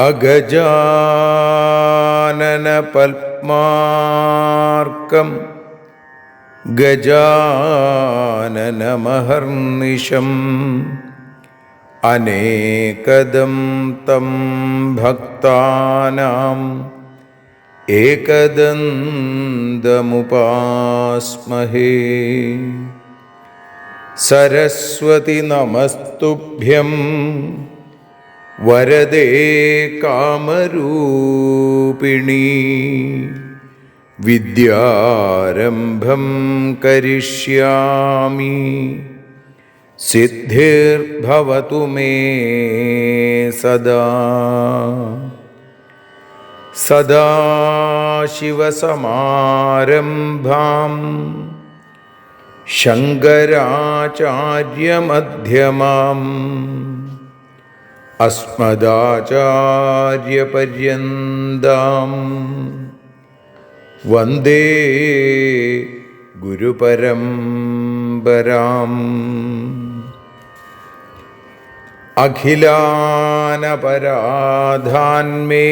അഗജാനന പത്മാർക്കം ഗജാനനമഹർനിശം അനേകദം തം ഭക്താനാം ഏകദന്തമുപാസ്മഹേ. സരസ്വതി നമസ്തുഭ്യം വരദേ കാമരൂപിണി. വിദ്യാരംഭം കരിഷ്യാമി സിദ്ധിർഭവതു മേ സദാ. സദാശിവസമാരംഭാം ശങ്കരാചാര്യമധ്യമാം അസ്മദാചാര്യപര്യന്താം വന്ദേ ഗുരുപരമ്പരാം. അഖിലാനപരാധാന്മേ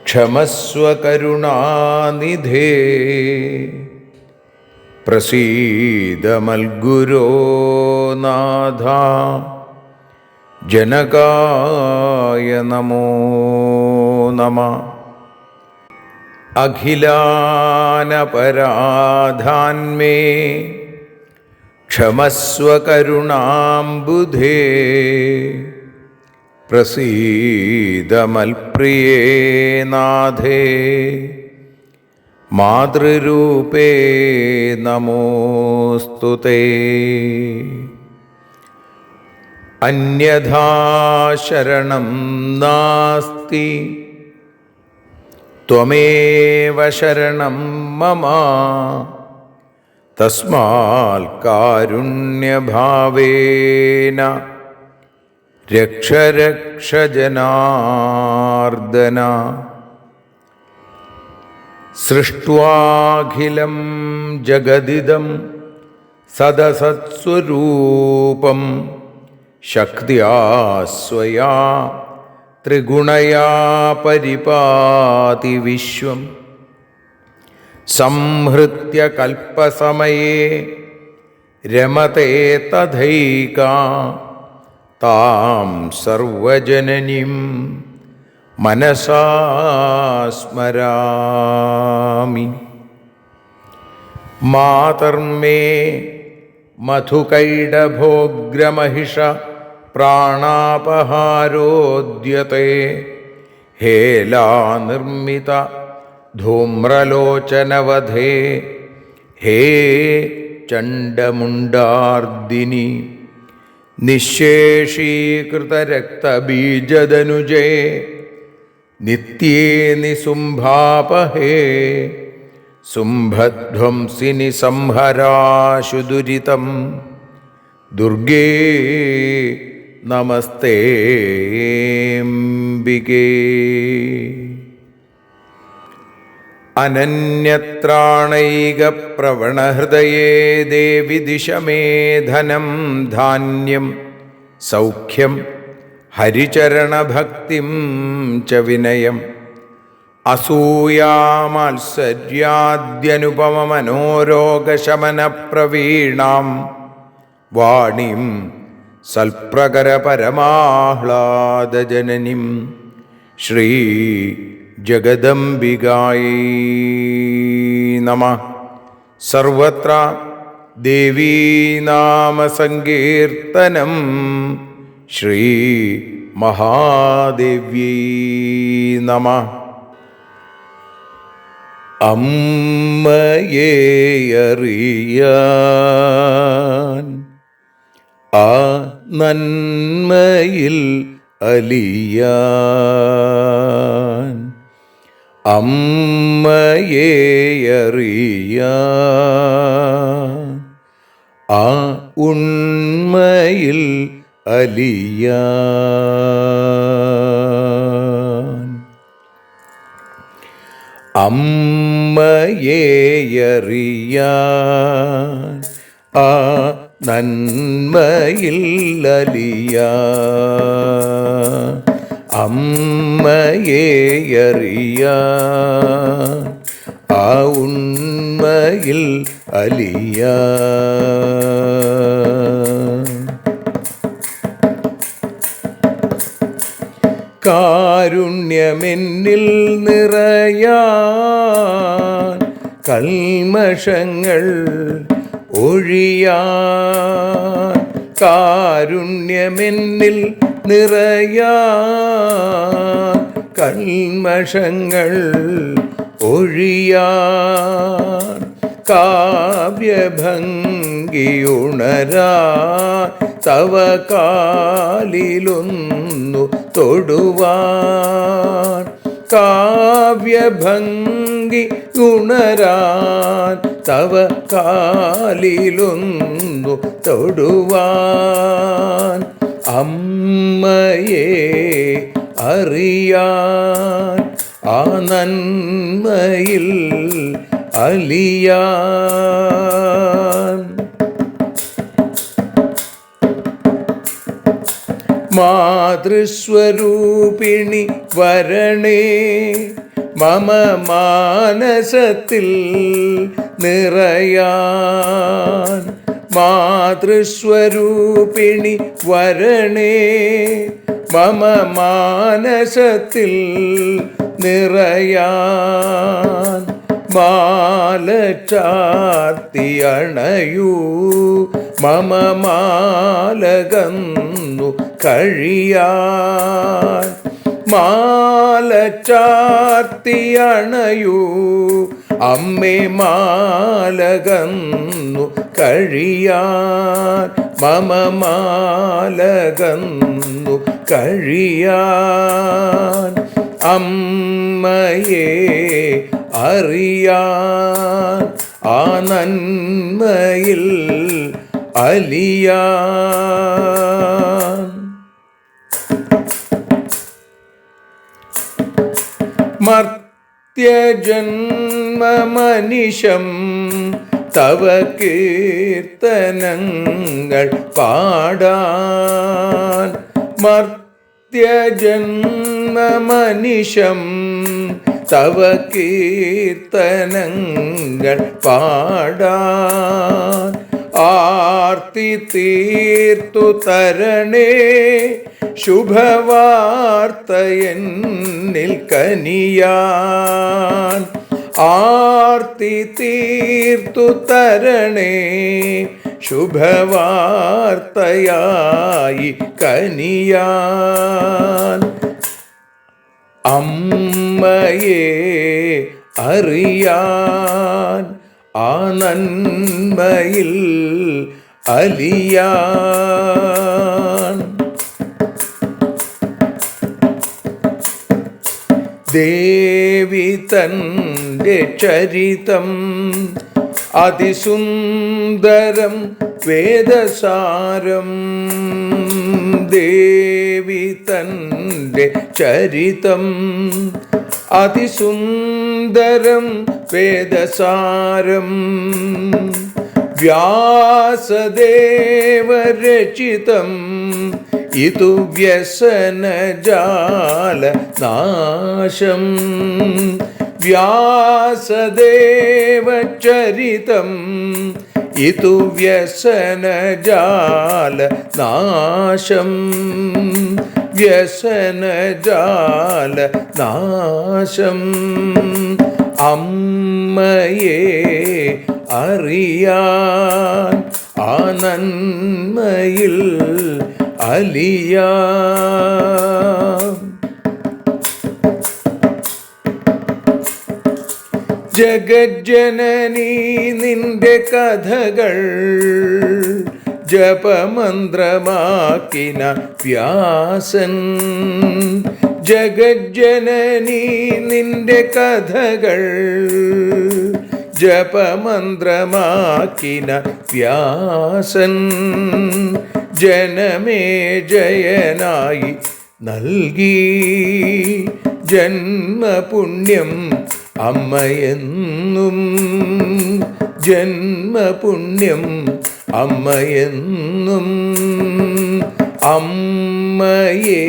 ക്ഷമസ്വ കരുണാനിധേ. പ്രസീദ മൽഗുരോ നാഥ ജനകായ നമോ നമഃ. അഖിലാനപരാധാന്മേ ക്ഷമസ്വ കരുണാംബുധേ. പ്രസീദ മൽപ്രിയേ നാഥേ മാതൃരൂപേ നമോസ്തുതേ. അന്യഥാ ശരണം നാസ്തി ത്വമേവ ശരണം മമ. തസ്മാൽ കാരുണ്യഭാവേന രക്ഷ രക്ഷ ജനാർദ്ദന. സൃഷ്ട്വാഖിലം ജഗദിദം സദസത്സ്വരൂപം ശക്തിയാ സ്വയാ ത്രിഗുണയാ പരിപാതി വിശ്വം. സംഹൃത്യ കൽപ്പസമയേ രമതേ തഥൈകാ താം സർവജനനീം മനസാ സ്മരാമി. മാതർമേ മധുകൈടഭോഗ്രമഹിഷ പ്രാണാപഹാരോദ്യത്തെ. ഹേലാനിർമ്മിത ധൂമ്രലോചനവധേ ഹേ ചണ്ഡമുണ്ഡാർദിനി. നിശേഷീകൃതരക്തബീജദനുജേ നിത്യേ നിസുംഭാപഹേ. സുംഭധ്വംസിനി സംഹരാശു ദുരിതം. ദുർഗേ നമസ്തേംബികേ. അനന്യത്രാണൈകപ്രവണഹൃദയേ ദേവി ദിശ മേ ധനം ധാന്യം സൗഖ്യം ഹരിചരണഭക്തിം ച വിനയം. അസൂയാമാത്സര്യാദ്യനുപമമനോരോഗശമനപ്രവീണാം വാണിം സൽപ്രകരപരമാഹ്ലാദജനനീം ശ്രീ ജഗദംബികായൈ നമഃ. സർവത്ര ദേവീനാമസങ്കീർത്തനം ശ്രീ മഹാദേവ്യൈ നമഃ. അമ്മയെ അറിയാൻ ആ നന്മയിൽ അലിയാൻ, അമ്മയെ അറിയാൻ ആ ഉണ്മയിൽ അലിയാൻ, അമ്മയെ അറിയാൻ ആ നന്മയിൽ അലിയാൻ, അമ്മയെ അറിയാൻ ആ ഉണ്മയിൽ അലിയാൻ. കാരുണ്യമെന്നിൽ നിറയാൻ, കൽമഷങ്ങൾ ഒഴിയാൻ, കാരുണ്യമെന്നിൽ നിറയാൻ, കൽമഷങ്ങൾ ഒഴിയാൻ, കാവ്യഭംഗിയുണരാൻ തവ കാലിലൊന്നു തൊടുവാൻ, കാവ്യഭംഗി ഉണരാൻ തവ കാലിലൊന്നു തൊടുവാൻ, അമ്മയെ അറിയാൻ ആ നന്മയിൽ അലിയാൻ. മാതൃസ്വരൂപിണി വരണേ മമ മാനസത്തിൽ നിറയാൻ, മാതൃസ്വരൂപിണി വരണേ മമ മാനസത്തിൽ നിറയാൻ, മാല ചാർത്തി അണയൂ മമ മാലകന്നു കഴിയാൻ, മാല ചാർത്തി അണയൂ അമ്മേ മാലകന്നു കഴിയാൻ, മമ മാലകന്നു കഴിയാൻ, അമ്മയെ അറിയാൻ ആ നന്മയിൽ അലിയാൻ. മർത്യജന്മമനിശം തവ കീർത്തനങ്ങൾ പാടാൻ, മർത്യജന്മമനിശം തവ കീർത്തനങ്ങൾ പാടാൻ, ആർത്തി തീർത്തു തരണേ ശുഭവാർത്തയെന്നിൽ കനിയാൻ, ആർത്തി തീർത്തു തരണേ ശുഭവാർത്തയായി കനിയാൻ, അമ്മയെ അറിയാൻ ആ നന്മയിൽ അലിയാൻ. ദേവി തൻ്റെ ചരിതം അതിസുന്ദരം വേദസാരം, ദേവി തൻ്റെ ചരിതം അതിസുന്ദരം വേദസാരം, വ്യാസദേവരചിതം ഇതു വ്യസനജാല നാശം, വ്യാസദേവചരിതം ഇതു വ്യസനജാല നാശം, വ്യസനജാല നാശം, അമ്മയെ അറിയാൻ ആ നന്മയിൽ അലിയാൻ. ജഗജ്ജനനീ നിന്റെ കഥകൾ ജപമന്ത്രമാക്കിന വ്യാസൻ. ജഗജ്ജനനീ നിന്റെ കഥകൾ ജപമന്ത്രമാക്കിന വ്യാസൻ. ജനമേ ജയനായി നൽകി ജന്മപുണ്യം അമ്മയെന്നും. ജന്മപുണ്യം അമ്മയെന്നും. അമ്മയെ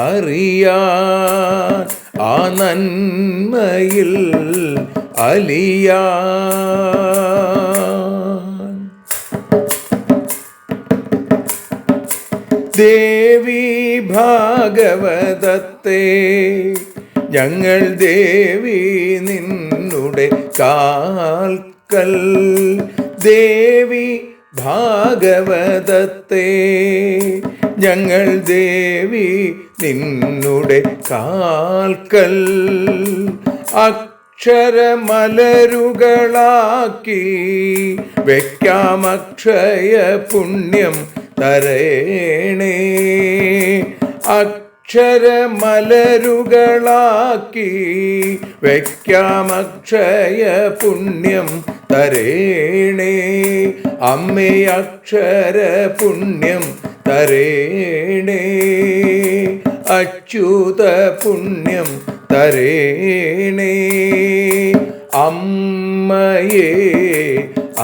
അറിയാൻ ആ നന്മയിൽ അലിയാൻ. ദേവി ഭാഗവതത്തെ ഞങ്ങൾ ദേവി നിന്നുടെ കാൽക്കൽ. ദേവി ഭാഗവതത്തെ ഞങ്ങൾ ദേവി നിന്നുടെ കാൽക്കൽ. അക്ഷരമലരുകളാക്കി വയ്ക്കാം അക്ഷയ പുണ്യം തരേണേ. അക്ഷരമലരുകളാക്കി വയ്ക്കാം അക്ഷയ പുണ്യം തരേണേ. അമ്മേ അക്ഷര പുണ്യം തരേണേ. അച്യുത പുണ്യം തരേണേ. അമ്മയെ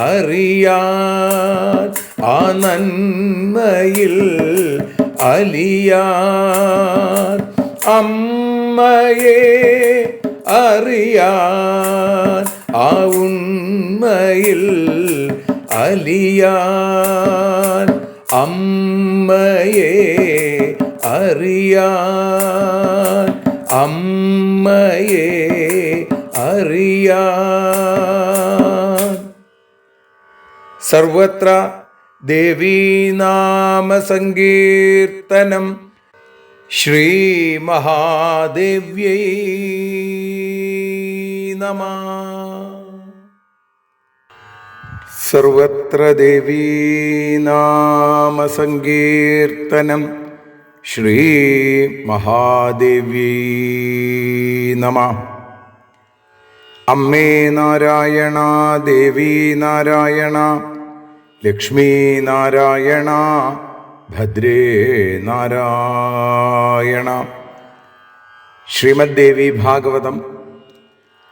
അറിയാൻ ആ നന്മയിൽ അലിയാൻ. അമ്മയെ അറിയാൻ ആ ഉണ്മയിൽ അലിയാൻ. അമ്മയെ അറിയാൻ. അമ്മയെ അറിയാൻ. സർവത്ര ദേവീനാമസങ്കീർത്തനം. ശ്രീ മഹാദേവ്യൈ നമഃ. സർവത്ര ദേവീനാമസങ്കീർത്തനം. ശ്രീ മഹാദേവ്യൈ നമഃ. അമ്മേ നാരായണ, ദേവി നാരായണ, ലക്ഷ്മീ നാരായണ, ഭദ്രേ നാരായണ. ശ്രീമദ് ദേവി ഭാഗവതം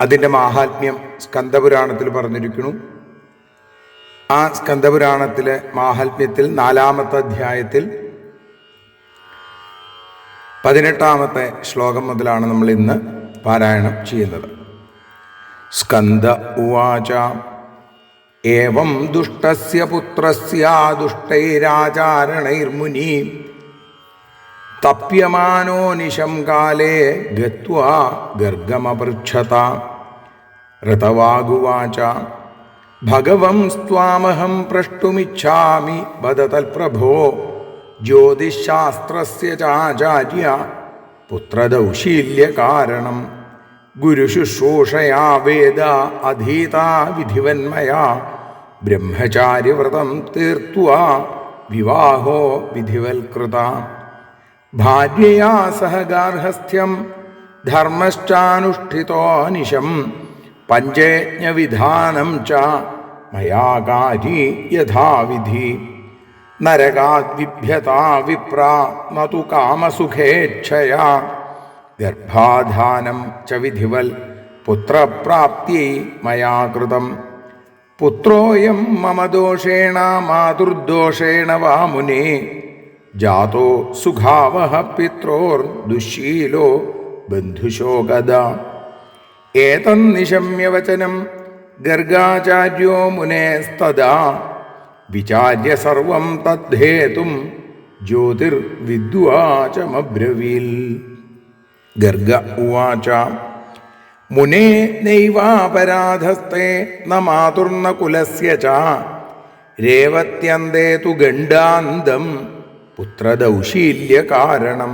അതിൻ്റെ മാഹാത്മ്യം സ്കന്ദപുരാണത്തിൽ പറഞ്ഞിരിക്കുന്നു. ആ സ്കന്ദപുരാണത്തിലെ മാഹാത്മ്യത്തിൽ 4-ാമത്തെ അധ്യായത്തിൽ 18-ാമത്തെ ശ്ലോകം മുതലാണ് നമ്മൾ ഇന്ന് പാരായണം ചെയ്യുന്നത്. സ്കന്ദ ഉവാച ഏവം ദുഷ്ടസ്യ പുത്രസ്യ ദുഷ്ടൈരാചാരണൈർമുനി തപ്യമാനോ നിശം കാലേ ഗത്വാ ഗർഗമപൃച്ഛത. ഋതവാഗുവാച ഭഗവം സ്ത്വാമഹം പ്രഷ്ടുമിച്ഛാമി വദ തൽപ്രഭോ ജ്യോതിശാസ്ത്രസ്യ ചാചാര്യ പുത്രദൗശീല്യകാരണം. ഗുരുശുശ്രൂഷയാ വേദ അധീതാ വിധിവന്മയാ ബ്രഹ്മചാര്യവ്രതം തീർത്വാ വിവാഹോ വിധിവൽകൃത. ഭാര്യയാ സഹ ഗാർഹസ്ഥ്യം ധർമ്മശ്ചാനുഷ്ഠിതോ നിശം പഞ്ചയജ്ഞവിധാനം ച മയാ കാരി യഥാവിധി. നരകാദ്വിഭ്യതാ വിപ്രാ നതു കാമസുഖേച്ഛയാ ഗർഭാധാനം ച വിധിവൽ പുത്രപ്രാപ്തിയൈ മയാ കൃതം. പുത്രോയം മമ ദോഷേണ മാതുർദോഷേണ വാ മുനേ ജാതോ സുഖാവഹ പിത്രോർ ദുശ്ശീലോ ബന്ധുശോകദ. ഏതന്നിശമ്യ വചനം ഗർഗാചാര്യോ മുനേസ്തദാ വിചാര്യ സർവം തദ്ധേതും ജ്യോതിർവിദ്വാചമബ്രവീൽ. ഗർഗ ഉവാച മുനേ നൈവാപരാധസ്തേ ന മാതുർന കുലസ്യ ച രേവത്യന്തേ തു ഗണ്ഡാന്തം പുത്രദൗശീല്യകാരണം.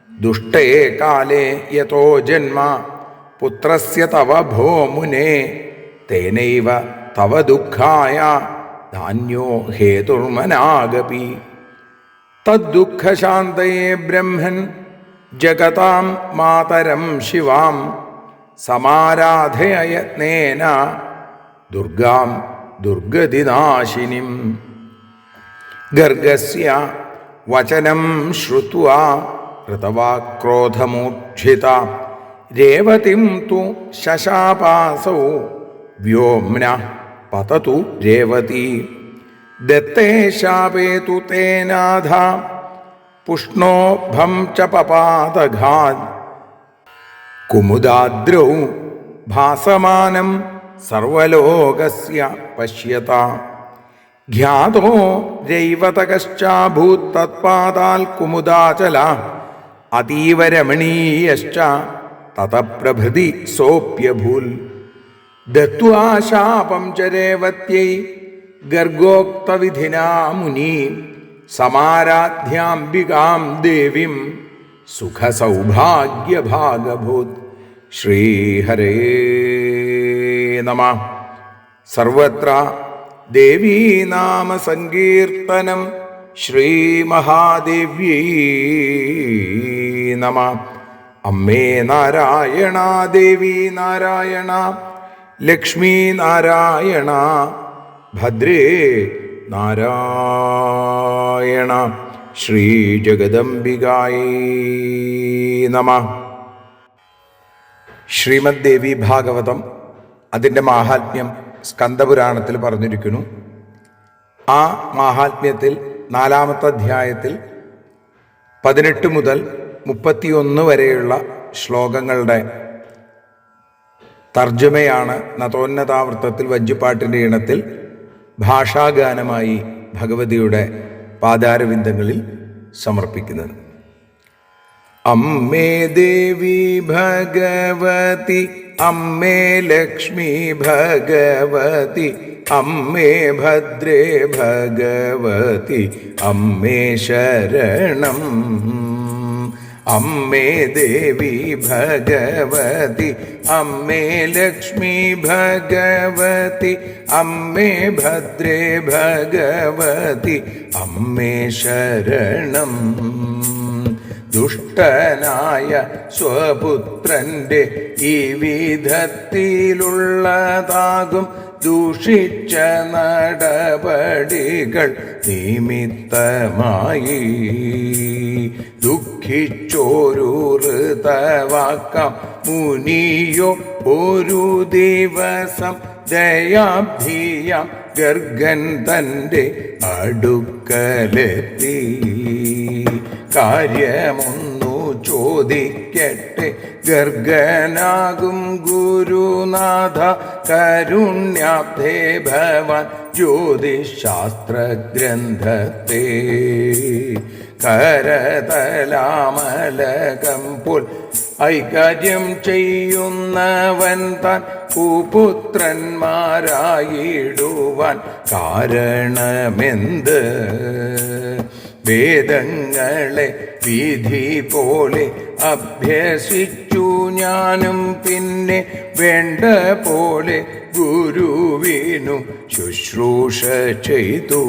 ദുഷ്ടേ കാലേ യതോ ജന്മ പുത്രസ്യ തവ ഭോ മുനേ തേനൈവ തവ ദുഃഖായ ധാന്യോ ഹേതുർമനാഗപി തദ്ദുഃഖശാന്തയേ ബ്രഹ്മൻ ജഗതാം മാതരം ശിവാം സമാരാധയയത്നേന ദുർഗാം ദുർഗതിനാശിനിം. ഗർഗസ്യ വചനം ശ്രുത്വാ ഋതവാ ക്രോധമൂർച്ഛിത രേവതിം തു ശശാപാസൗ വ്യോമ്ന പതതു രേവതി. ദത്തേ ശാപേതു തേനാഥ പുഷ്ണോഭം ച പപാതഘാത് കുമുദാദ്രൗ ഭാസമാനം സർവലോകസ്യ പശ്യത. ഖ്യാതോ രൈവതകശ്ചാഭൂത് തത്പാദാൽ കുമുദാചല അതീവ രമണീയശ്ച തതപ്രഭൃതി സോപ്യഭൂൽ. ദത്വാ ശാപം ച രേവത്യൈ ഗർഗോക്തവിധിനാ മുനി സമാരാധ്യാംബികാം ദേവീം സുഖസൗഭാഗ്യഭാഗഭൂത്. ശ്രീഹരേ നമഃ. സർവത്ര ദേവീനാമസങ്കീർത്തനം. ശ്രീമഹാദേവ്യൈ നമഃ. അമ്മേ നാരായണ, ദേവി നാരായണ, ലക്ഷ്മീ നാരായണ, ഭദ്രേ നാരായണ. ശ്രീ ജഗദംബികായൈ നമഃ. ശ്രീമദ് ദേവി ഭാഗവതം അതിൻ്റെ മാഹാത്മ്യം സ്കന്ദപുരാണത്തിൽ പറഞ്ഞിരിക്കുന്നു. ആ മാഹാത്മ്യത്തിൽ 4-ാമത്തെ അധ്യായത്തിൽ 18 മുതൽ 31 വരെയുള്ള ശ്ലോകങ്ങളുടെ തർജ്ജമയാണ് നതോന്നതാവൃത്തത്തിൽ വജ്ജിപ്പാട്ടിൻ്റെ ഈണത്തിൽ ഭാഷാഗാനമായി ഭഗവതിയുടെ പാദാരവിന്ദങ്ങളിൽ സമർപ്പിക്കുന്നത്. അമ്മേ ദേവി ഭഗവതി, അമ്മേ ലക്ഷ്മി ഭഗവതി, അമ്മേ ഭദ്രേ ഭഗവതി, അമ്മേ ശരണം. അമ്മേ ദേവി ഭഗവതി, അമ്മേ ലക്ഷ്മി ഭഗവതി, അമ്മേ ഭദ്രേ ഭഗവതി, അമ്മേ ശരണം. ദുഷ്ടനായ സ്വപുത്രൻ്റെ ഈ വിധത്തിലുള്ളതാകും ദൂഷിച്ച നടപടികൾ നിമിത്തമായി ദുഃഖിച്ചോരു ഋതവാക്കാം മുനിയോ ഒരു ദിവസം ദയാബ്ധിയാം ഗർഗൻ തൻ്റെ അടുക്കലെത്തി. കാര്യമൊന്നു ചോദിക്കട്ടെ ഗർഗനാകും ഗുരുനാഥ, കരുണ്യാബ്ധേ ഭവാൻ ജ്യോതിശാസ്ത്രഗ്രന്ഥത്തെ കരതലാമലകം പോൽ ഐകാര്യം ചെയ്യുന്നവൻ താൻ കുപുത്രന്മാരായിടുവാൻ കാരണമെന്ത്? വേദങ്ങളെ വിധി പോലെ അഭ്യസിച്ചു ഞാനും, പിന്നെ വേണ്ട പോലെ ഗുരുവിനു ശുശ്രൂഷ ചെയ്തു.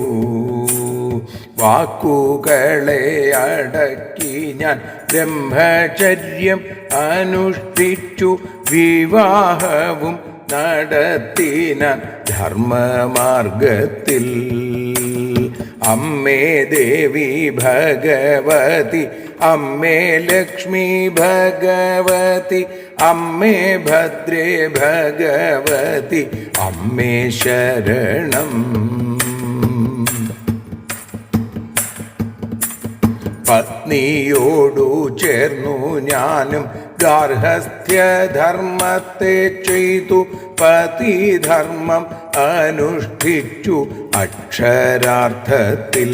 വാക്കുകളെ അടക്കി ഞാൻ ബ്രഹ്മചര്യം അനുഷ്ഠിച്ചു, വിവാഹവും നടത്തിനാൻ ധർമ്മമാർഗത്തിൽ. അമ്മേ ദേവി ഭഗവതി, അമ്മേ ലക്ഷ്മി ഭഗവതി, അമ്മേ ഭദ്രേ ഭഗവതി, അമ്മേ ശരണം. പത്നിയോടു ചേർന്നു ഞാനും ഗാർഹസ്ഥ്യധർമ്മത്തെ ചെയ്തു, പതിധർമ്മം അനുഷ്ഠിച്ചു അക്ഷരാർത്ഥത്തിൽ.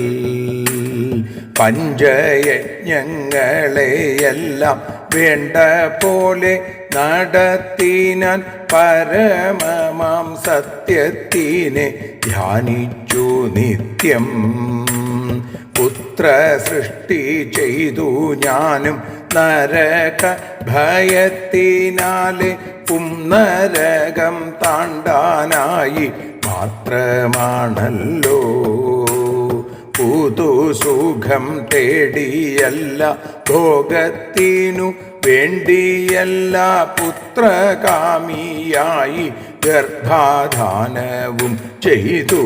പഞ്ചയജ്ഞങ്ങളെയെല്ലാം വേണ്ട പോലെ നടത്തിനാൻ, പരമമാം സത്യത്തിനെ ധ്യാനിച്ചു നിത്യം. പുത്ര പുത്ര സൃഷ്ടി ചെയ്തു ഞാനും നരക ഭയത്തിനാലെ നരകം താണ്ടാനായി മാത്രമാണല്ലോ. പുതുസുഖം തേടിയല്ല, ഭോഗത്തിനു വേണ്ടിയല്ല, പുത്രകാമിയായി ഗർഭാധാനവും ചെയ്തു.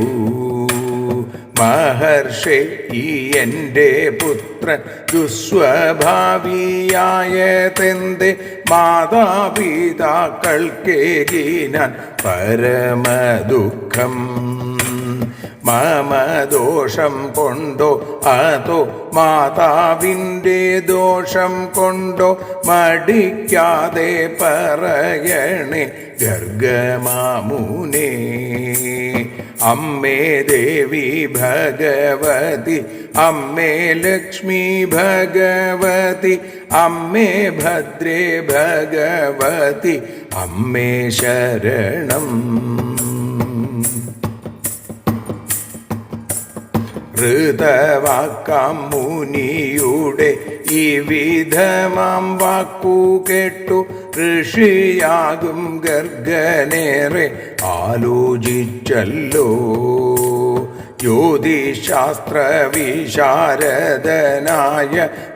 മഹർഷി ഈ എൻ്റെ പുത്രൻ ദുസ്വഭാവിയായതെന്തെ മാതാപിതാക്കൾക്കേകിനാൻ പരമദുഃഖം. മമദോഷം കൊണ്ടോ അതോ മാതാവിൻ്റെ ദോഷം കൊണ്ടോ മടിക്കാതെ പറയണേ ഗർഗമാമുനേ. അമ്മേ ദേവി ഭഗവതി, അമ്മേ ലക്ഷ്മി ഭഗവതി, അമ്മേ ഭദ്രേ ഭഗവതി, അമ്മേ ശരണം. ഋതവാക്കാം മുനിയുടെ ഈ വിധമാം വാക്കു കേട്ടു ഋഷിയാകും ഗർഗനേറെ ആലോചിച്ചല്ലോ. ജ്യോതിശാസ്ത്ര വിശാരദനായ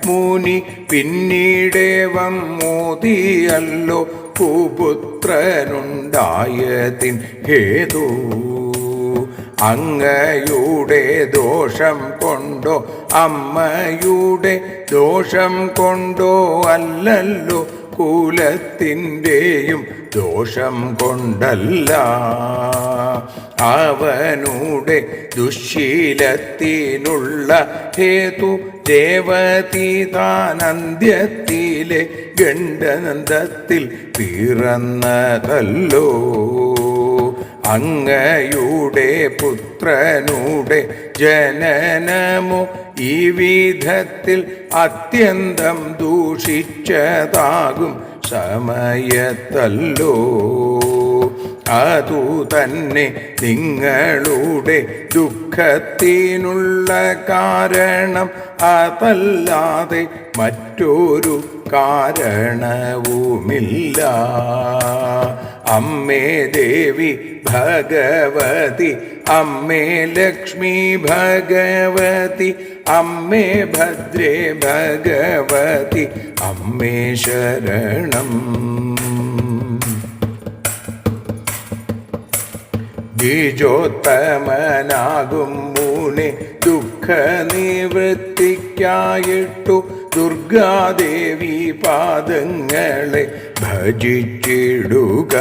മുനി പിന്നീടേവം മോദിയല്ലോ കുപുത്രനുണ്ടായതിൻ ഹേതു. അങ്ങയുടെ ദോഷം കൊണ്ടോ അമ്മയുടെ ദോഷം കൊണ്ടോ അല്ലല്ലോ, കുലത്തിൻ്റെയും ദോഷം കൊണ്ടല്ല. അവനുടെ ദുശ്ശീലത്തിനുള്ള ഹേതു ദേവതി താനന്ത്യത്തിലെ ഗണ്ഡനന്ദത്തിൽ പിറന്നതല്ലോ. അങ്ങയുടെ പുത്രനുടെ ജനനമോ ഈ വിധത്തിൽ അത്യന്തം ദൂഷിച്ചതാകും സമയത്തല്ലോ. അതു തന്നെ നിങ്ങളുടെ ദുഃഖത്തിനുള്ള കാരണം, അതല്ലാതെ മറ്റൊരു കാരണവുമില്ല. അമ്മേ ദേവി ഭഗവതി, അമ്മേ ലക്ഷ്മി ഭഗവതി, അമ്മേ ഭദ്രേ ഭഗവതി, അമ്മേ ശരണം. ദ്വിജോത്തമനാകും മുനെ ദുഃഖ നിവൃത്തിക്കായിട്ടു ദുർഗാദേവി പാദങ്ങളെ ഭജിച്ചിടുക.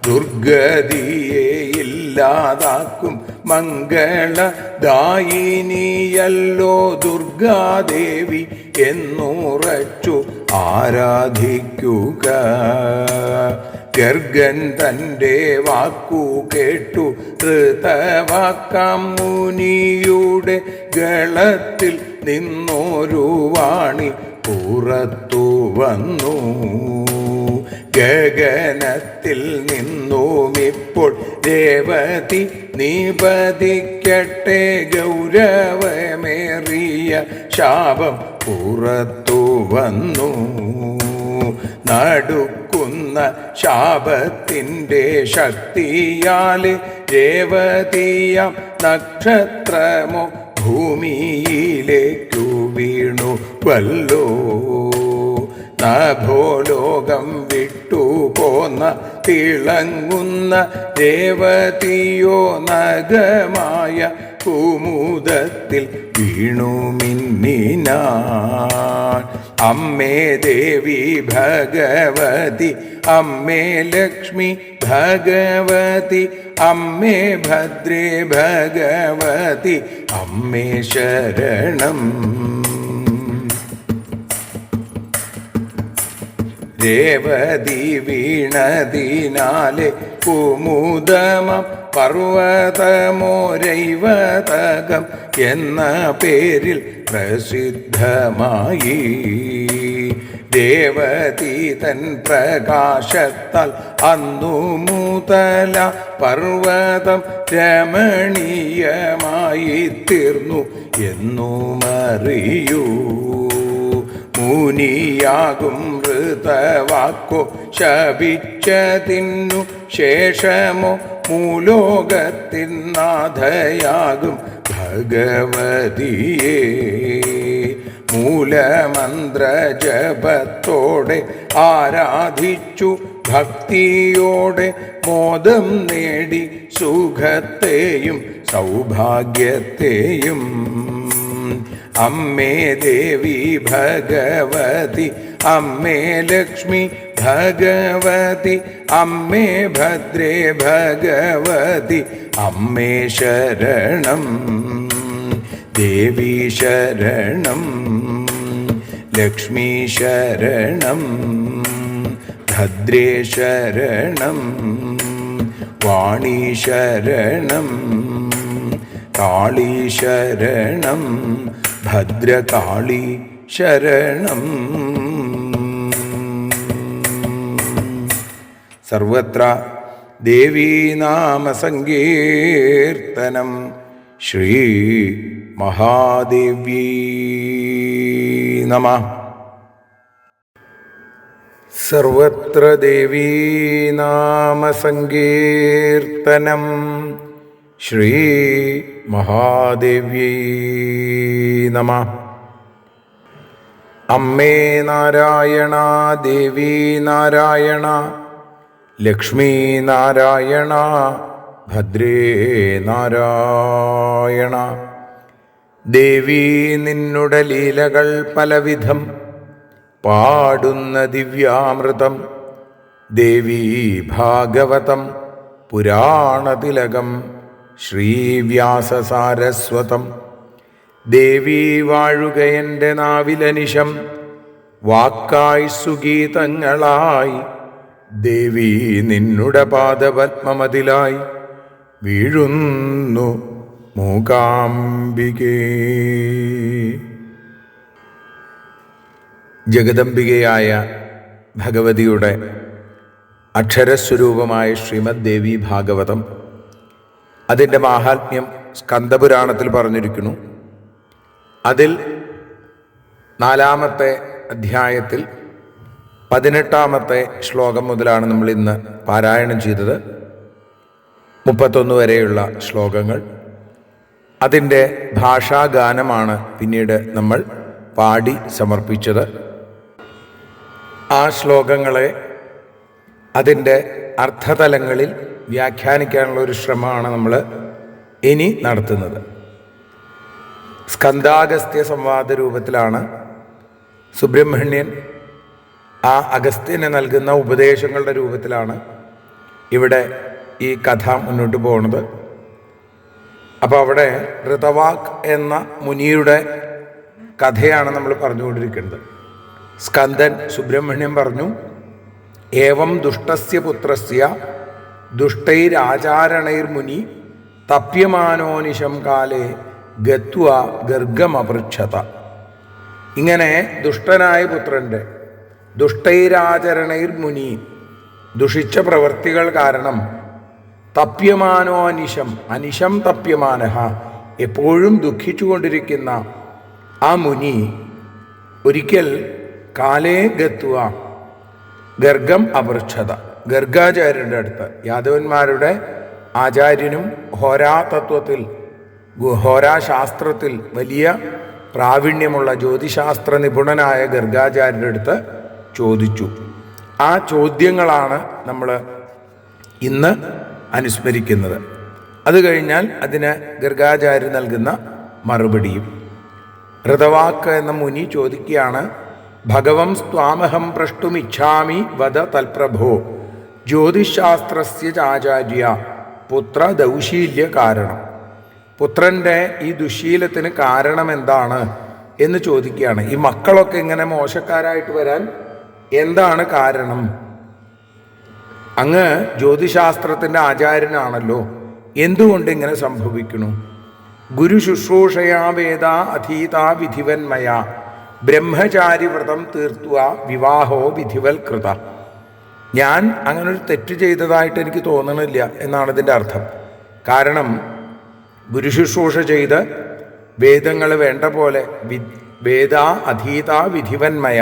ദുർഗതിയെ ഇല്ലാതാക്കും മംഗളദായിനിയല്ലോ ദുർഗാദേവി എന്നുറച്ചു ആരാധിക്കുക. ഗർഗൻ തൻ്റെ വാക്കു കേട്ടു ഋതവാക്കാം മുനിയുടെ ഗളത്തിൽ നിന്നൊരു വാണി പുറത്തു വന്നു. ഗഗനത്തിൽ നിന്നുമിപ്പോൾ രേവതി നിപതിക്കട്ടെ ഗൗരവമേറിയ ശാപം പുറത്തു വന്നു. നടുക്കുന്ന ശാപത്തിൻ്റെ ശക്തിയാല് രേവതിയാം നക്ഷത്രമോ ഭൂമിയിലേക്കു വീണു വല്ലോ. നഭോലോകം വിട്ടു പോന്ന തിളങ്ങുന്ന രേവതിയോ നഗമായ കുമുദത്തിൽ വീണു മിന്നിനാൻ. അമ്മേ ദേവി ഭഗവതി, അമ്മേ ലക്ഷ്മി ഭഗവതി, അമ്മേ ഭദ്രേ ഭഗവതി, അമ്മേ ശരണം. രേവതി വീണതിനാലെ കുമുദമം പർവതമോ രൈവതകം എന്ന പേരിൽ പ്രസിദ്ധമായി. ദേവതീ തൻ പ്രകാശത്താൽ അന്നു മുതല പർവ്വതം രമണീയമായി തീർന്നു എന്നുമറിയൂ. മുനിയാകും മൃതവാക്കോ ശപിച്ചതിന്നു ശേഷമോ മൂലോകത്തിൻ നാഥയാകും ഭഗവതിയെ മൂലമന്ത്രജപത്തോടെ ആരാധിച്ചു ഭക്തിയോടെ മോദം നേടി സുഖത്തെയും സൗഭാഗ്യത്തെയും. അമ്മേ ദേവി ഭഗവതി അമ്മേ ലക്ഷ്മി ഭഗവതി അമ്മേ ഭദ്രേ ഭഗവതി അമ്മേ ശരണം. ദേവി ശരണം ലക്ഷ്മി ശരണം ഭദ്രേ ശരണം വാണി ശരണം കാളി ശരണം ഭദ്രകാളി ശരണം. സർവത്ര ദേവീനാമസങ്കീർത്തനം. ശ്രീ മഹാദേവ്യൈ നമഃ. സർവത്ര ദേവീനാമസങ്കീർത്തനം. ശ്രീ മഹാദേവ്യൈ നമഃ. അമ്മേ നാരായണ ദേവി നാരായണ ലക്ഷ്മീ നാരായണ ഭദ്രേ നാരായണ. ദേവി നിന്നുടെ ലീലകൾ പലവിധം പാടുന്ന ദിവ്യാമൃതം. ദേവി ഭാഗവതം പുരാണതിലകം ശ്രീവ്യാസസാരസ്വതം. ദേവി വാഴുകയെൻ്റെ നാവിലനിശം വാക്കായി സുഗീതങ്ങളായി. ദേവി നിന്നുടെ പാദപത്മമതിലായി വീഴുന്നു മൂകാംബികേ. ജഗദംബികയായ ഭഗവതിയുടെ അക്ഷരസ്വരൂപമായ ശ്രീമദ് ദേവി ഭാഗവതം, അതിൻ്റെ മാഹാത്മ്യം സ്കന്ദപുരാണത്തിൽ പറഞ്ഞിരിക്കുന്നു. അതിൽ 4-ാമത്തെ അധ്യായത്തിൽ 18-ാമത്തെ ശ്ലോകം മുതലാണ് നമ്മൾ ഇന്ന് പാരായണം ചെയ്തത്. 31 വരെയുള്ള ശ്ലോകങ്ങൾ. അതിൻ്റെ ഭാഷാഗാനമാണ് പിന്നീട് നമ്മൾ പാടി സമർപ്പിച്ചത്. ആ ശ്ലോകങ്ങളെ അതിൻ്റെ അർത്ഥതലങ്ങളിൽ വ്യാഖ്യാനിക്കാനുള്ള ഒരു ശ്രമമാണ് നമ്മൾ ഇനി നടത്തുന്നത്. സ്കന്ദാഗസ്ത്യ സംവാദ രൂപത്തിലാണ് സുബ്രഹ്മണ്യൻ ആ അഗസ്ത്യന് നൽകുന്ന ഉപദേശങ്ങളുടെ രൂപത്തിലാണ് ഇവിടെ ഈ കഥ മുന്നോട്ട് പോകുന്നത്. അപ്പോൾ അവിടെ ഋതവാക് എന്ന മുനിയുടെ കഥയാണ് നമ്മൾ പറഞ്ഞുകൊണ്ടിരിക്കുന്നത്. സ്കന്ദൻ സുബ്രഹ്മണ്യൻ പറഞ്ഞു, ഏവം ദുഷ്ടസ്യ പുത്രസ്യ ദുഷ്ടൈരാചാരണൈർമുനി തപ്യമാനോനിശം കാലേ ഗത്വ ഗർഗമപൃച്ഛത. ഇങ്ങനെ ദുഷ്ടനായ പുത്രൻ്റെ ദുഷ്ടൈരാചരണൈർമുനി ദുഷിച്ച പ്രവൃത്തികൾ കാരണം തപ്യമാനോ അനിശം, അനിശം തപ്യമാനഃ, എപ്പോഴും ദുഃഖിച്ചുകൊണ്ടിരിക്കുന്ന ആ മുനി ഒരിക്കൽ കാലേ ഗത്വ ഗർഗം അപൃച്ഛത, ഗർഗാചാര്യൻ്റെ അടുത്ത്, യാദവന്മാരുടെ ആചാര്യനും ഹോരാതത്വത്തിൽ ഹോരാശാസ്ത്രത്തിൽ വലിയ പ്രാവീണ്യമുള്ള ജ്യോതിശാസ്ത്ര നിപുണനായ ഗർഗാചാര്യൻ്റെ അടുത്ത് ചോദിച്ചു. ആ ചോദ്യങ്ങളാണ് നമ്മൾ ഇന്ന് അനുസ്മരിക്കുന്നത്. അത് കഴിഞ്ഞാൽ അതിന് ഗർഗാചാര്യൻ നൽകുന്ന മറുപടിയും. ഋതവാക്ക് എന്ന മുനി ചോദിക്കുകയാണ്, ഭഗവം സ്ത്വാമഹം പ്രഷ്ടുമിച്ഛാമി വദ തൽപ്രഭോ ജ്യോതിശാസ്ത്രസ്യ ചാചാര്യ പുത്ര ദൗശീല്യ കാരണം. പുത്രൻ്റെ ഈ ദുശീലത്തിന് കാരണം എന്താണ് എന്ന് ചോദിക്കുകയാണ്. ഈ മക്കളൊക്കെ ഇങ്ങനെ മോശക്കാരായിട്ട് വരാൻ എന്താണ് കാരണം? അങ്ങ് ജ്യോതിശാസ്ത്രത്തിൻ്റെ ആചാര്യനാണല്ലോ, എന്തുകൊണ്ട് ഇങ്ങനെ സംഭവിക്കുന്നു? ഗുരു ശുശ്രൂഷയാ വേദ അധീത വിധിവന്മയ. ബ്രഹ്മചാരി വ്രതം തീർത്തുക വിവാഹോ വിധിവൽകൃത. ഞാൻ അങ്ങനൊരു തെറ്റ് ചെയ്തതായിട്ട് എനിക്ക് തോന്നണില്ല എന്നാണ് ഇതിൻ്റെ അർത്ഥം. കാരണം ഗുരുശുശ്രൂഷ ചെയ്ത് വേദങ്ങൾ വേണ്ട പോലെ വേദ അധീത വിധിവന്മയ,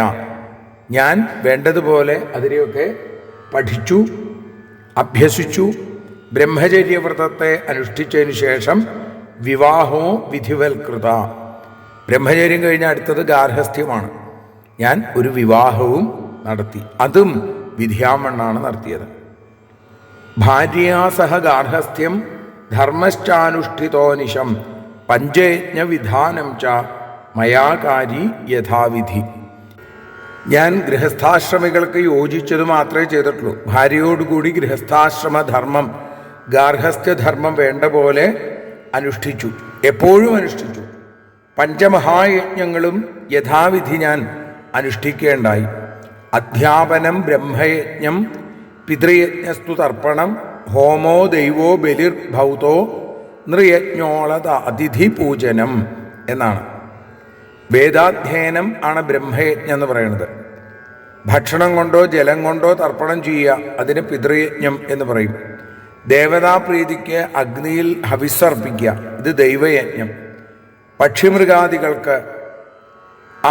ഞാൻ വേണ്ടതുപോലെ അതിനെയൊക്കെ പഠിച്ചു അഭ്യസിച്ചു. ബ്രഹ്മചര്യവ്രതത്തെ അനുഷ്ഠിച്ചതിന് ശേഷം വിവാഹോ വിധിവൽകൃത. ബ്രഹ്മചര്യം കഴിഞ്ഞ അടുത്തത് ഗാർഹസ്ഥ്യമാണ്. ഞാൻ ഒരു വിവാഹവും നടത്തി, അതും വിധിയാമണ്ണാണ് നടത്തിയത്. ഭാര്യാ സഹ ഗാർഹസ്ഥ്യം ധർമ്മശ്ചാനുഷ്ഠിതോനിശം പഞ്ചയജ്ഞ വിധാനം ച മയാകാരി യഥാവിധി. ഞാൻ ഗൃഹസ്ഥാശ്രമികൾക്ക് യോജിച്ചത് മാത്രമേ ചെയ്തിട്ടുള്ളൂ. ഭാര്യയോടുകൂടി ഗൃഹസ്ഥാശ്രമധർമ്മം ഗാർഹസ്ഥ്യധർമ്മം വേണ്ട പോലെ അനുഷ്ഠിച്ചു, എപ്പോഴും അനുഷ്ഠിച്ചു. പഞ്ചമഹായജ്ഞങ്ങളും യഥാവിധി ഞാൻ അനുഷ്ഠിക്കേണ്ടായി. അധ്യാപനം ബ്രഹ്മയജ്ഞം പിതൃയജ്ഞസ്തു തർപ്പണം ഹോമോ ദൈവോ ബലിർഭൗതോ നൃയജ്ഞോളത അതിഥി പൂജനം എന്നാണ്. വേദാധ്യയനം ആണ് ബ്രഹ്മയജ്ഞം എന്ന് പറയുന്നത്. ഭക്ഷണം കൊണ്ടോ ജലം കൊണ്ടോ തർപ്പണം ചെയ്യുക, അതിന് പിതൃയജ്ഞം എന്ന് പറയും. ദേവതാപ്രീതിക്ക് അഗ്നിയിൽ ഹവിസ്സർപ്പിക്കുക, ഇത് ദൈവയജ്ഞം. പക്ഷിമൃഗാദികൾക്ക്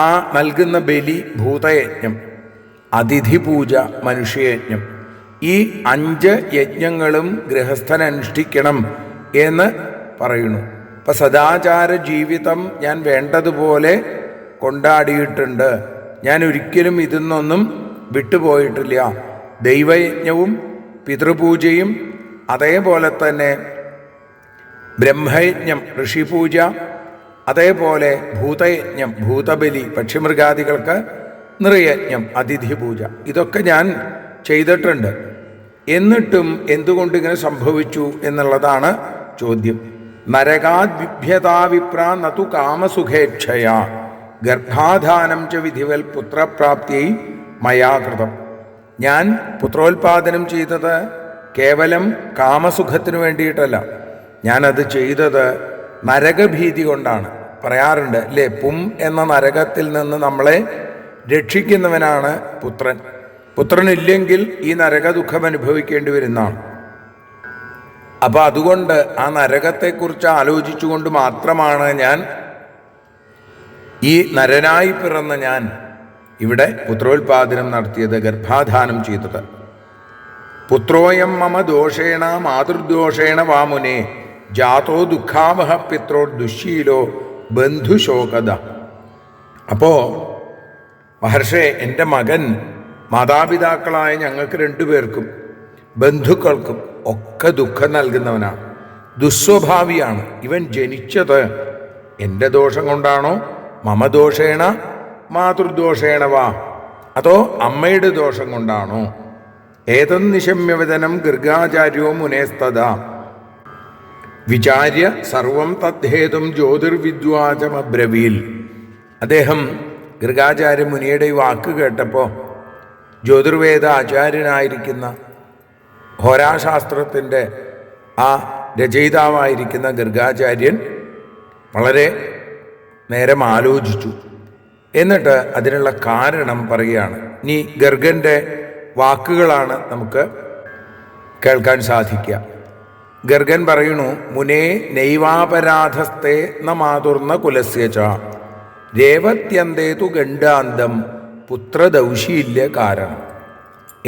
ആ നൽകുന്ന ബലി ഭൂതയജ്ഞം. അതിഥി പൂജ മനുഷ്യയജ്ഞം. ഈ 5 യജ്ഞങ്ങളും ഗൃഹസ്ഥൻ അനുഷ്ഠിക്കണം എന്ന് പറയുന്നു. അപ്പം സദാചാര ജീവിതം ഞാൻ വേണ്ടതുപോലെ കൊണ്ടാടിയിട്ടുണ്ട്. ഞാൻ ഒരിക്കലും ഇതിന്നൊന്നും വിട്ടുപോയിട്ടില്ല. ദൈവയജ്ഞവും പിതൃപൂജയും അതേപോലെ തന്നെ ബ്രഹ്മയജ്ഞം ഋഷിപൂജ, അതേപോലെ ഭൂതയജ്ഞം ഭൂതബലി പക്ഷിമൃഗാദികൾക്ക്, നൃയജ്ഞം അതിഥി പൂജ, ഇതൊക്കെ ഞാൻ ചെയ്തിട്ടുണ്ട്. എന്നിട്ടും എന്തുകൊണ്ട് ഇങ്ങനെ സംഭവിച്ചു എന്നുള്ളതാണ് ചോദ്യം. നരകാദ്വിഭ്യതാവിപ്ര നതു കാമസുഖേച്ഛയാ ഗർഭാധാനം ച വിധിവൽ പുത്രപ്രാപ്തിயை മയാകൃതം. ഞാൻ പുത്രോത്പാദനം ചെയ്തത് കേവലം കാമസുഖത്തിന് വേണ്ടിയിട്ടല്ല. ഞാനത് ചെയ്തത് നരകഭീതി കൊണ്ടാണ്. പറയാറുണ്ട് അല്ലേ, പും എന്ന നരകത്തിൽ നിന്ന് നമ്മളെ രക്ഷിക്കുന്നവനാണ് പുത്രൻ. പുത്രനില്ലെങ്കിൽ ഈ നരക ദുഃഖം അനുഭവിക്കേണ്ടി വരുന്നതാണ്. അപ്പം അതുകൊണ്ട് ആ നരകത്തെക്കുറിച്ച് ആലോചിച്ചുകൊണ്ട് മാത്രമാണ് ഞാൻ ഈ നരനായി പിറന്ന ഞാൻ ഇവിടെ പുത്രോത്പാദനം നടത്തിയത്, ഗർഭാധാനം ചെയ്തത്. പുത്രോയം മമ ദോഷേണ മാതൃദോഷേണ വാമുനെ ജാതോ ദുഃഖാവഹ പിത്രോ ദുശ്ശീലോ ബന്ധുശോകത. അപ്പോൾ മഹർഷേ, എൻ്റെ മകൻ മാതാപിതാക്കളായ ഞങ്ങൾക്ക് 2 പേർക്കും ബന്ധുക്കൾക്കും ഒക്കെ ദുഃഖം നൽകുന്നവനാണ്, ദുസ്വഭാവിയാണ്. ഇവൻ ജനിച്ചത് എൻ്റെ ദോഷം കൊണ്ടാണോ, മമ ദോഷേണ മാതൃദോഷേണ വാ, അതോ അമ്മയുടെ ദോഷം കൊണ്ടാണോ? ഏതന്നിശമ്യവദനം ഗർഗാചാര്യോ മുനേസ്തദ വിചാര്യ സർവം തദ്ഹേതും ജ്യോതിർവിദ്വാചമബ്രവീൽ. അദ്ദേഹം ഗർഗാചാര്യ മുനിയുടെ ഈ വാക്ക് കേട്ടപ്പോൾ ജ്യോതിർവേദ ആചാര്യനായിരിക്കുന്ന ഹോരാശാസ്ത്രത്തിൻ്റെ ആ രചയിതാവായിരിക്കുന്ന ഗർഗാചാര്യൻ വളരെ നേരം ആലോചിച്ചു. എന്നിട്ട് അതിനുള്ള കാരണം പറയുകയാണ്. ഇനി ഗർഗൻ്റെ വാക്കുകളാണ് നമുക്ക് കേൾക്കാൻ സാധിക്കുക. ഗർഗൻ പറയുന്നു, മുനേ നൈവാപരാധസ്തേ ന മാതുർന്ന കുലസ്യച രേവത്യന്തേതു ഗണ്ഡാന്തം പുത്രദൗശീല്യ കാരണം.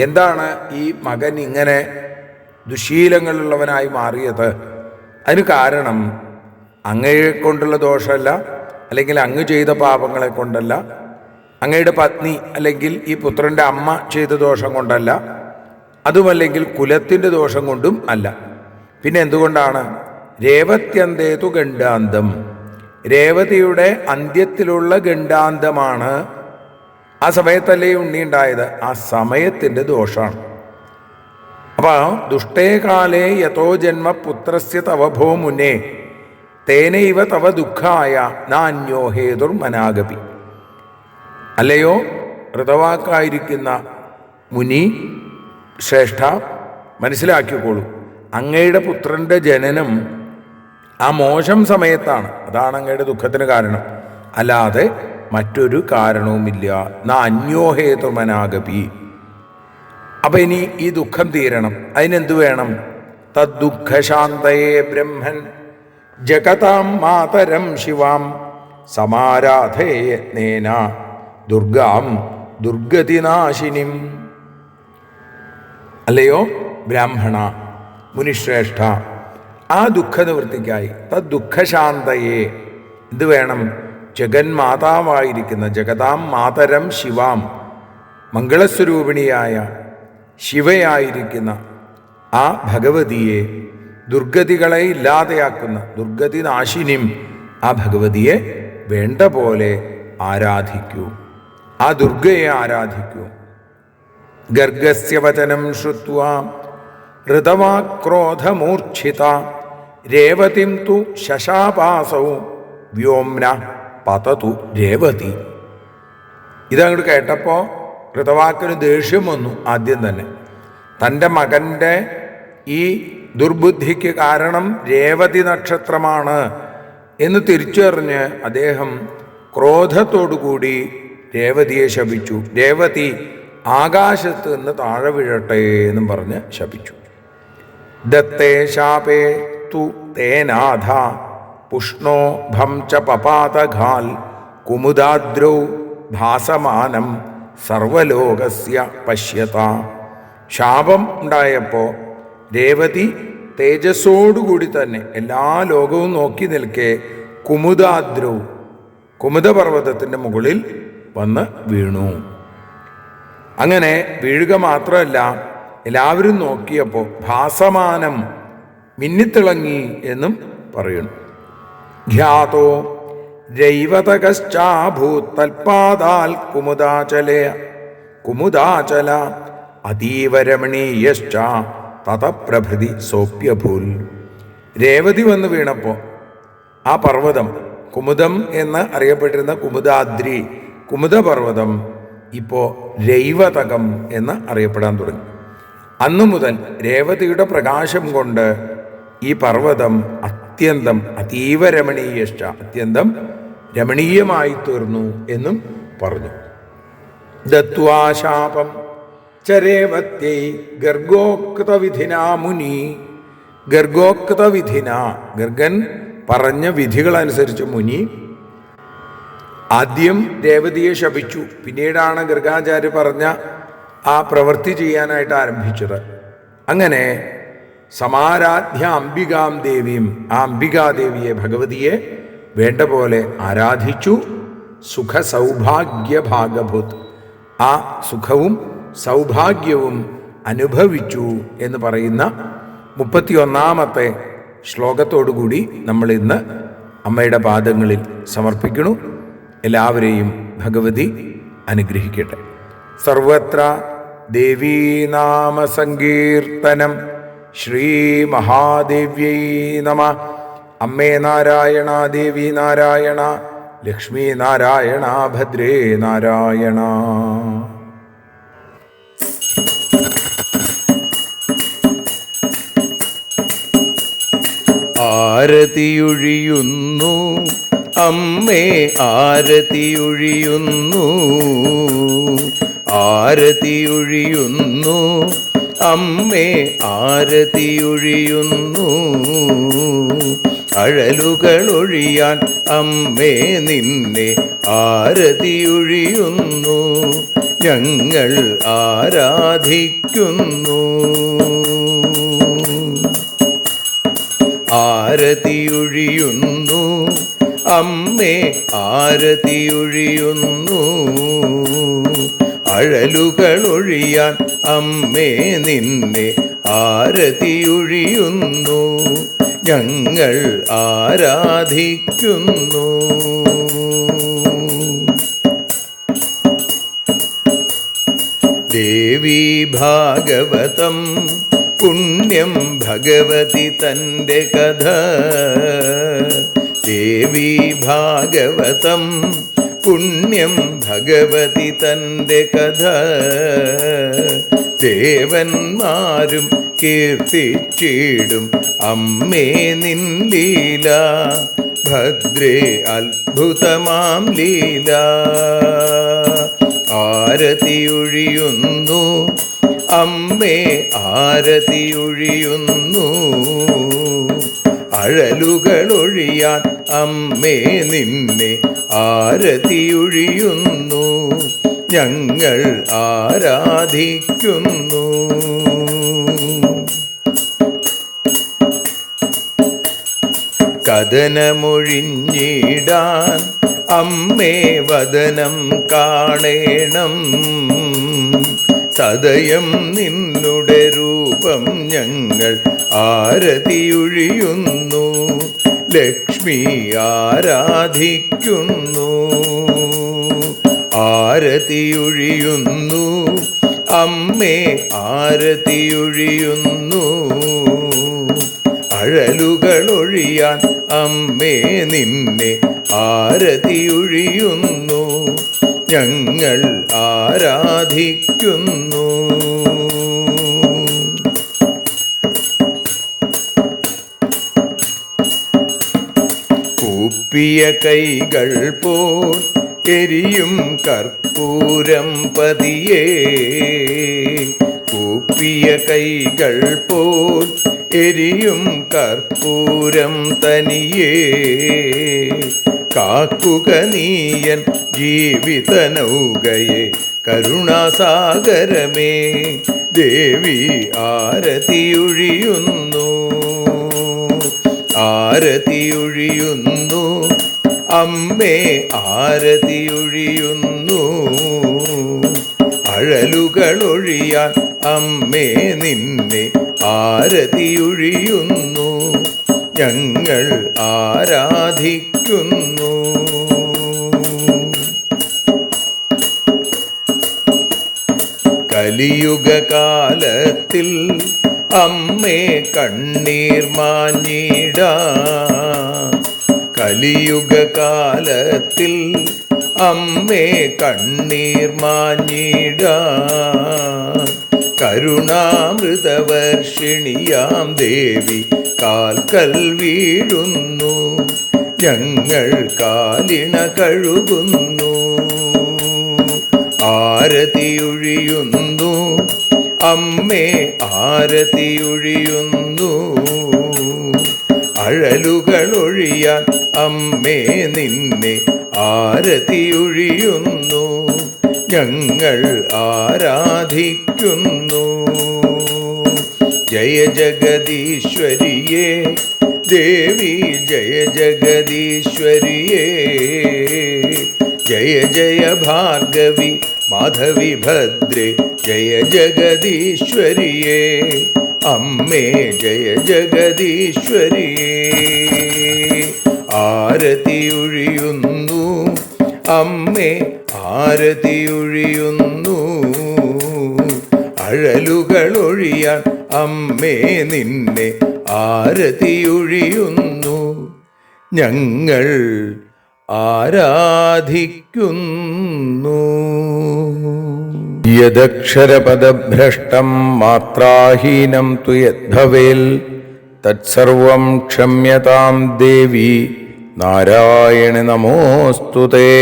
എന്താണ് ഈ മകൻ ഇങ്ങനെ ദുശീലങ്ങളുള്ളവനായി മാറിയത്? അതിന് കാരണം അങ്ങയെ കൊണ്ടുള്ള ദോഷമല്ല, അല്ലെങ്കിൽ അങ്ങ് ചെയ്ത പാപങ്ങളെ കൊണ്ടല്ല, അങ്ങയുടെ പത്നി അല്ലെങ്കിൽ ഈ പുത്രൻ്റെ അമ്മ ചെയ്ത ദോഷം കൊണ്ടല്ല, അതുമല്ലെങ്കിൽ കുലത്തിൻ്റെ ദോഷം കൊണ്ടും അല്ല. പിന്നെ എന്തുകൊണ്ടാണ്? രേവത്യന്തേതു ഗണ്ഡാന്തം, രേവതിയുടെ അന്ത്യത്തിലുള്ള ഗണ്ഡാന്തമാണ്. ആ സമയത്തല്ലേ ഉണ്ണി ഉണ്ടായത്, ആ സമയത്തിൻ്റെ ദോഷമാണ്. അപ്പോൾ ദുഷ്ടേ കാലേ യഥോ ജന്മ പുത്രസ്യ തവ ഭോ മുന്നേ തേനൈവ തവ ദുഃഖായ നാന്യോ ഹേതുർമനാഗപി. അല്ലയോ ഋതവാക്കായിരിക്കുന്ന മുനി ശ്രേഷ്ഠ, മനസ്സിലാക്കിക്കോളൂ, അങ്ങയുടെ പുത്രൻ്റെ ജനനം ആ മോശം സമയത്താണ്. അതാണ് അങ്ങയുടെ ദുഃഖത്തിന് കാരണം. അല്ലാതെ മറ്റൊരു കാരണവുമില്ല. ന അന്യോഹേതുമനാഗപി. അപ്പം ഇനി ഈ ദുഃഖം തീരണം. അതിനെന്തു വേണം? തദ്ദുഃഖശാന്തയേ ബ്രഹ്മൻ ജഗതാം മാതരം ശിവാം സമാരാധയേന ദുർഗാം ദുർഗതിനാശിനിം. അല്ലയോ ബ്രാഹ്മണ, മുനിശ്രേഷ്ഠ, ആ ദുഃഖനിവൃത്തിക്കായി തദ്ദുഃഖശാന്തയെ എന്ത് വേണം? ജഗന്മാതാവായിരിക്കുന്ന ജഗതാം മാതരം ശിവാം, മംഗളസ്വരൂപിണിയായ ശിവയായിരിക്കുന്ന ആ ഭഗവതിയെ, ദുർഗതികളെ ഇല്ലാതെയാക്കുന്ന ദുർഗതി നാശിനിം, ആ ഭഗവതിയെ വേണ്ട പോലെ ആരാധിക്കൂ, ആ ദുർഗയെ ആരാധിക്കൂ. ഗർഗസ്യ വചനം ശ്രുത്വാ ഋതവാക്രോധമൂർച്ഛിത രേവതിം തു ശശാപാസൗ വ്യോംന പതതു രേവതി. ഇതങ്ങോട്ട് കേട്ടപ്പോൾ ഋതവാക്കിന് ദേഷ്യം വന്നു. ആദ്യം തന്നെ തൻ്റെ മകൻ്റെ ഈ ദുർബുദ്ധിക്ക് കാരണം രേവതി നക്ഷത്രമാണ് എന്ന് തിരിച്ചറിഞ്ഞ് അദ്ദേഹം ക്രോധത്തോടുകൂടി രേവതിയെ ശപിച്ചു. രേവതി ആകാശത്ത് നിന്ന് താഴെ വീഴട്ടെ എന്നും പറഞ്ഞ് ശപിച്ചു. ദത്തേ ശാപേ തു തേനാഥ പുഷ്ണോ ഭം ച പപാതഘാൽ കുമുദാദ്രൗ ഭാസമാനം സർവലോകസ്യ പശ്യത. ശാപം ഉണ്ടായപ്പോൾ രേവതി തേജസ്സോടുകൂടി തന്നെ എല്ലാ ലോകവും നോക്കി നിൽക്കെ കുമുദാദ്രൗ, കുമുദപർവ്വതത്തിൻ്റെ മുകളിൽ വന്ന് വീണു. അങ്ങനെ വീഴുക മാത്രമല്ല, എല്ലാവരും നോക്കിയപ്പോൾ ഭാസമാനം, മിന്നിത്തിളങ്ങി എന്നും പറയുന്നു. ഖ്യാതോ രൈവതകശ്ചാഭൂത്തൽപാദാൽ കുമുദാചല അതീവരമണീയശ്ച തതപ്രഭൃതി സോപ്യഭൂൽ. രേവതി വന്ന് വീണപ്പോൾ ആ പർവ്വതം, കുമുദം എന്ന് അറിയപ്പെട്ടിരുന്ന കുമുദാദ്രി, കുമുദപർവ്വതം ഇപ്പോൾ രൈവതകം എന്ന് അറിയപ്പെടാൻ തുടങ്ങി. അന്നു മുതൽ രേവതിയുടെ പ്രകാശം കൊണ്ട് ഈ പർവ്വതം അത്യന്തം അതീവ രമണീയശ്ച, അത്യന്തം രമണീയമായി തീർന്നു എന്നും പറഞ്ഞു. ദത്വാശാപം ചരേവത്യൈ ഗർഗോക്തവിധിനാ മുനി. ഗർഗോക്തവിധിന, ഗർഗൻ പറഞ്ഞ വിധികളനുസരിച്ച് മുനി ആദ്യം രേവതിയെ ശപിച്ചു. പിന്നീടാണ് ഗർഗാചാര്യ പറഞ്ഞ ആ പ്രവൃത്തി ചെയ്യാനായിട്ട് ആരംഭിച്ചത്. അങ്ങനെ സമാരാധ്യ അംബികാം ദേവിയും, ആ അംബികാദേവിയെ, ഭഗവതിയെ വേണ്ട പോലെ ആരാധിച്ചു. സുഖ സൗഭാഗ്യ ഭാഗഭൂത്, ആ സുഖവും സൗഭാഗ്യവും അനുഭവിച്ചു എന്ന് പറയുന്ന 31-ാമത്തെ ശ്ലോകത്തോടുകൂടി നമ്മൾ ഇന്ന് അമ്മയുടെ പാദങ്ങളിൽ സമർപ്പിക്കുന്നു. എല്ലാവരെയും ഭഗവതി അനുഗ്രഹിക്കട്ടെ. സർവത്ര ദേവീനാമ സങ്കീർത്തനം. ശ്രീ മഹാദേവ്യൈ നമ. അമ്മേ നാരായണ, ദേവി നാരായണ, ലക്ഷ്മി നാരായണ, ഭദ്രേ നാരായണ. ആരതിയൊഴിയുന്നു അമ്മേ, ആരതിയൊഴിയുന്നു, ആരതിയൊഴിയുന്നു അമ്മേ, ആരതിയൊഴിയുന്നു. അഴലുകളൊഴിയാൻ അമ്മേ നിന്നെ ആരതിയൊഴിയുന്നു. ഞങ്ങൾ ആരാധിക്കുന്നു. ആരതിയൊഴിയുന്നു അമ്മേ, ആരതിയൊഴിയുന്നു. അഴലുകളൊഴിയാൻ അമ്മേ നിന്നെ ആരതിയൊഴിയുന്നു. ഞങ്ങൾ ആരാധിക്കുന്നു. ദേവി ഭാഗവതം പുണ്യം ഭഗവതി തൻ്റെ കഥ. ദേവി ഭാഗവതം പുണ്യം ഭഗവതി തൻ്റെ കഥ ദേവന്മാരും കീർത്തിച്ചിടും അമ്മേ നിൻ ലീല ഭദ്രേ അത്ഭുതമാം ലീല ആരതിയൊഴിയുന്നു അമ്മേ ആരതിയൊഴിയുന്നു അഴലുകളൊഴിയാൻ അമ്മേ നിന്നെ ആരതിയൊഴിയുന്നു ഞങ്ങൾ ആരാധിക്കുന്നു. കഥനമൊഴിഞ്ഞിടാൻ അമ്മേ വദനം കാണേണം സദയം നിന്നുടെ രൂപം ഞങ്ങൾ ആരതിയൊഴിയുന്നു ലക്ഷ്മി ആരാധിക്കുന്നു. ആരതിയൊഴിയുന്നു അമ്മേ ആരതിയൊഴിയുന്നു അഴലുകളൊഴിയാൻ അമ്മേ നിന്നെ ആരതിയൊഴിയുന്നു ഞങ്ങൾ ആരാധിക്കുന്നു. കൂപ്പിയ കൈകൾ പോൽ എരിയും കർപ്പൂരം പതിയേ കൂപ്പിയ കൈകൾ പോൽ എരിയും കർപ്പൂരം തനിയേ കാക്കുക നീയൻ ജീവിത നൗകയെ കരുണാസാഗരമേ ദേവി ആരതിയൊഴിയുന്നു ആരതിയൊഴിയുന്നു അമ്മേ ആരതിയൊഴിയുന്നു അഴലുകളൊഴിയാൻ അമ്മേ നിന്നെ ആരതിയൊഴിയുന്നു ഞങ്ങൾ ആരാധിക്കുന്നു. കലിയുഗകാലത്തിൽ അമ്മേ കണ്ണീർ മാഞ്ഞിടാ കലിയുഗകാലത്തിൽ അമ്മേ കണ്ണീർ മാഞ്ഞിടാ കരുണാമൃതവർഷിണിയാം ദേവി കാൽക്കൽ വീഴുന്നു ഞങ്ങൾ കാലിണ കഴുകുന്നു. ആരതിയൊഴിയുന്നു അമ്മേ ആരതിയൊഴിയുന്നു അഴലുകളൊഴിയാൻ അമ്മേ നിന്നെ ആരതിയൊഴിയുന്നു ഞങ്ങൾ ആരാധിക്കുന്നു. ജയ ജഗദീശ്വരിയേ ദേവി ജയ ജഗദീശ്വരിയേ ജയ ജയ ഭാർഗവി മാധവി ഭദ്രേ ജയ ജഗദീശ്വരിയേ അമ്മേ ജയ ജഗദീശ്വരിയേ. ആരതിയൊഴിയുന്നു അമ്മേ ആരതിയൊഴിയുന്നു അഴലുകളൊഴിയാൻ അമ്മേ നിന്നെ ആരതിയൊഴിയുന്നു ഞങ്ങൾ ആരാധിക്കുന്നു. യദക്ഷരപദഭ്രഷ്ടം മാത്രാഹീനം തു യദ്ഭവേൽ തത്സർവം ക്ഷമ്യതാം ദേവി നാരായണ നമോസ്തുതേ.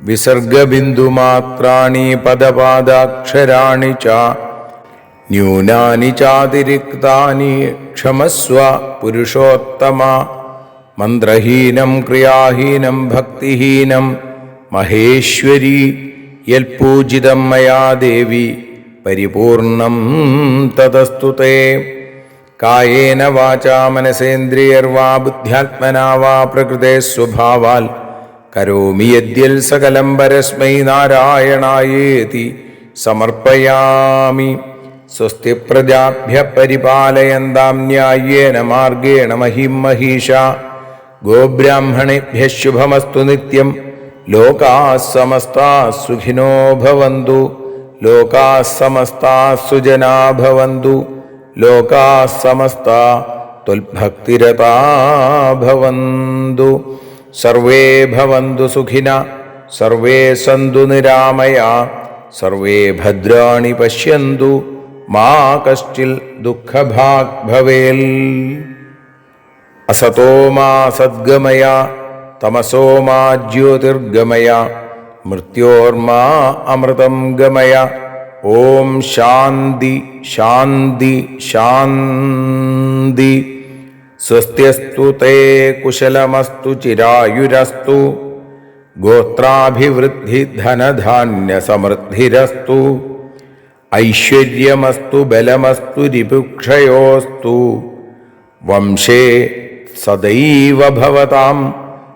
വിസർഗബിന്ദുമാത്രാണി പദപാദാക്ഷരാണി ച ന്യൂനാനി ചാതിരിക്താനി ക്ഷമസ്വ പുരുഷോത്തമ. മന്ത്രഹീനം ക്രിയാഹീനം ഭക്തിഹീനം മഹേശ്വരി യൽപൂജിതം മയാ ദേവി പരിപൂർണം തതസ്തുതേ. കായേന വാചാ മനസേന്ദ്രിയർവാ ബുദ്ധ്യാത്മനാ വാ പ്രകൃതേ സ്വഭാവാൽ കരോമി യദ്യൽ സകലം പരസ്മൈ നാരായണായേതി സമർപ്പയാമി. സ്വസ്തി പ്രജാഭ്യ പരിപാലയന്താം ന്യായേന മാർഗേണ മഹിം മഹീഷാ. ഗോബ്രാഹ്മണേഭ്യഃ ശുഭമസ്തു നിത്യം. ലോകാഃ സമസ്താഃ സുഖിനോ ഭവന്തു. ലോകാഃ സമസ്താഃ സുജനാ ഭവന്തു. ലോകാഃ സമസ്താഃ ത്വൽഭക്തിരതാ ഭവന്തു. സർവേ ഭവന്തു സുഖിനഃ സർവേ സന്തു നിരാമയാ സർവേ ഭദ്രാണി പശ്യന്തു മാ കശ്ചിൽ ദുഃഖഭാഗ് ഭവേൽ. അസതോ മാ സദ്ഗമയ തമസോ മാ ജ്യോതിർഗമയ മൃത്യോർമാ അമൃതം ഗമയ. ഓം ശാന്തി ശാന്തി ശാന്തി. സ്വസ്ത്യസ്തു തേ കുശലമസ്തു ചിരായുരസ്തു ഗോത്രാഭിവൃദ്ധി ധനധാന്യ സമൃദ്ധിരസ്തു. ഐശ്വര്യമസ്തു ബലമസ്തു രിപുക്ഷയോസ്തു. വംശേ സദൈവ ഭവതാം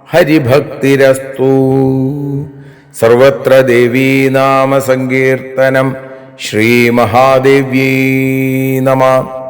ഹരിഭക്തിരസ്തു. സർവത്ര ദേവീനാമ സങ്കീർത്തനം. ശ്രീമഹാദേവ്യൈ നമഃ.